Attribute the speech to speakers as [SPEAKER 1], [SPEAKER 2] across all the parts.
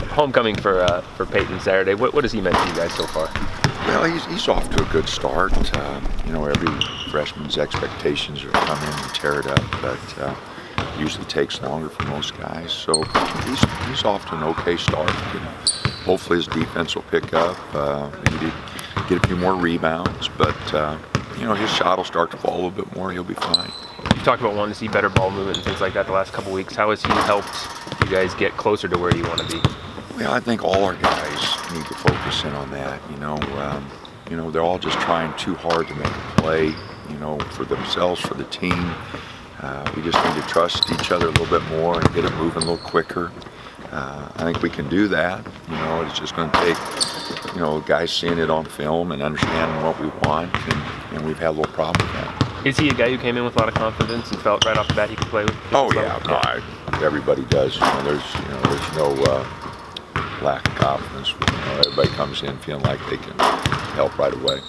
[SPEAKER 1] Homecoming for Peyton Saturday. What has he meant to you guys so far?
[SPEAKER 2] Well, he's off to a good start. Every freshman's expectations are to come in and tear it up, but usually takes longer for most guys. So he's off to an okay start. Hopefully his defense will pick up. Maybe get a few more rebounds, but his shot will start to fall a little bit more. He'll be fine.
[SPEAKER 1] You talked about wanting to see better ball movement and things like that the last couple weeks. How has he helped you guys get closer to where you want to be?
[SPEAKER 2] Well, I think all our guys need to focus in on that. They're all just trying too hard to make a play, for themselves, for the team. We just need to trust each other a little bit more and get it moving a little quicker. I think we can do that. It's just going to take, guys seeing it on film and understanding what we want, and we've had a little problem with that.
[SPEAKER 1] Is he a guy who came in with a lot of confidence and felt right off the bat he could play with?
[SPEAKER 2] Oh yeah, everybody does. There's no lack of confidence. Everybody comes in feeling like they can help right away.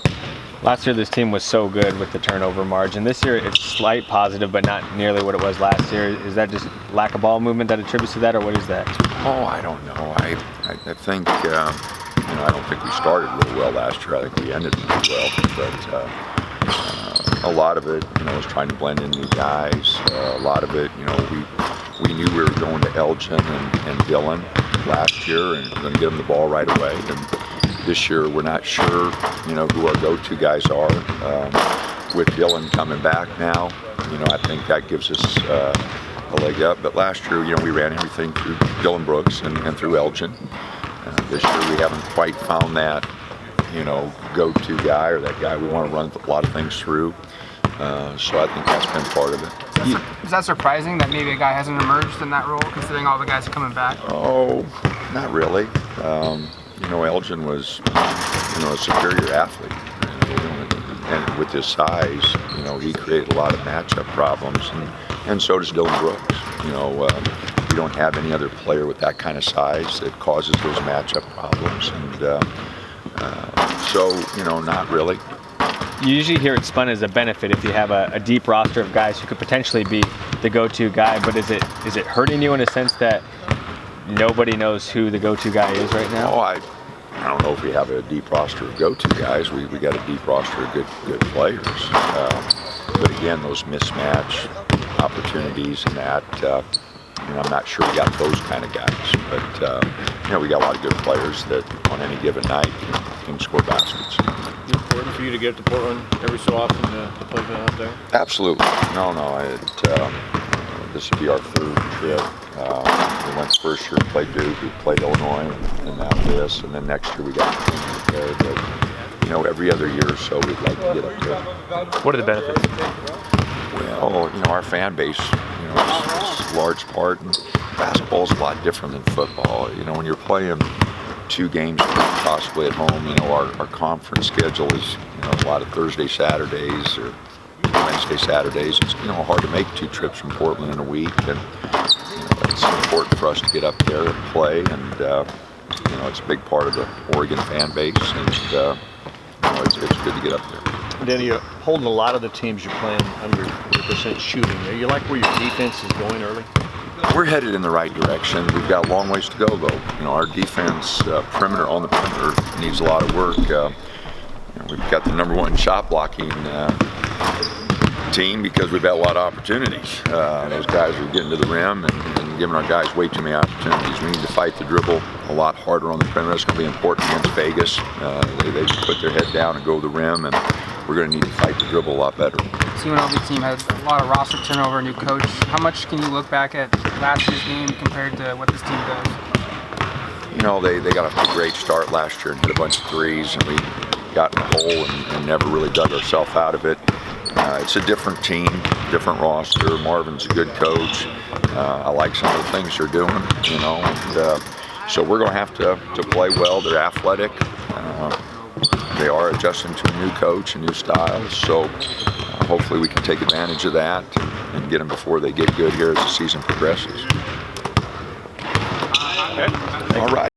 [SPEAKER 3] Last year this team was so good with the turnover margin. This year it's slight positive, but not nearly what it was last year. Is that just lack of ball movement that attributes to that, or what is that?
[SPEAKER 2] Oh, I don't know. I think I don't think we started really well last year. I think we ended really well, but a lot of it, was trying to blend in new guys. A lot of it, we knew we were going to Elgin and Dylan last year, and we're going to get them the ball right away. And this year, we're not sure, who our go-to guys are. With Dylan coming back now, I think that gives us a leg up. But last year, we ran everything through Dylan Brooks and through Elgin. This year, we haven't quite found that, go-to guy or that guy we want to run a lot of things through. So I think that's been part of it.
[SPEAKER 4] Is that surprising that maybe a guy hasn't emerged in that role, considering all the guys are coming back?
[SPEAKER 2] Oh, not really. Elgin was, a superior athlete. And with his size, he created a lot of matchup problems. And so does Dylan Brooks. We don't have any other player with that kind of size that causes those matchup problems. And so, not really.
[SPEAKER 3] You usually hear it spun as a benefit if you have a deep roster of guys who could potentially be the go-to guy, but is it hurting you in a sense that nobody knows who the go-to guy is right now?
[SPEAKER 2] Oh, I don't know if we have a deep roster of go-to guys. We got a deep roster of good players. But again, those mismatch opportunities and that, I'm not sure we got those kind of guys. But, we got a lot of good players that on any given night can score baskets.
[SPEAKER 5] Is it important for you to get to Portland every so often to play out there?
[SPEAKER 2] Absolutely. No. This will be our third trip. We went the first year and played Duke, we played Illinois, and now this, and then next year we got the team up there. But, every other year or so we'd like to get up there.
[SPEAKER 1] What are the benefits?
[SPEAKER 2] Well, our fan base, is a large part. And basketball is a lot different than football. When you're playing 2 games possibly at home, our conference schedule is, a lot of Thursday, Saturdays, or Wednesday, Saturdays. It's, hard to make 2 trips from Portland in a week. And, it's important for us to get up there and play. And, it's a big part of the Oregon fan base. And, it's good to get up there.
[SPEAKER 5] Danny, you're holding a lot of the teams you're playing under 100% shooting. Are you like where your defense is going early?
[SPEAKER 2] We're headed in the right direction. We've got a long ways to go, though. Our defense, perimeter on the perimeter, needs a lot of work. We've got the #1 shot blocking team because we've had a lot of opportunities. Those guys are getting to the rim and giving our guys way too many opportunities. We need to fight the dribble a lot harder on the perimeter. It's going to be important against Vegas. They put their head down and go to the rim, and we're going to need to fight the dribble a lot better.
[SPEAKER 4] The UNLV team has a lot of roster turnover, new coach. How much can you look back at last year's game compared to what this team does?
[SPEAKER 2] They got a great start last year and hit a bunch of threes, and we got in a hole and never really dug ourselves out of it. It's a different team, different roster. Marvin's a good coach. I like some of the things they're doing, and so we're going to have to play well. They're athletic. They are adjusting to a new coach, a new style. So hopefully we can take advantage of that and get them before they get good here as the season progresses.
[SPEAKER 1] Okay.
[SPEAKER 2] All right.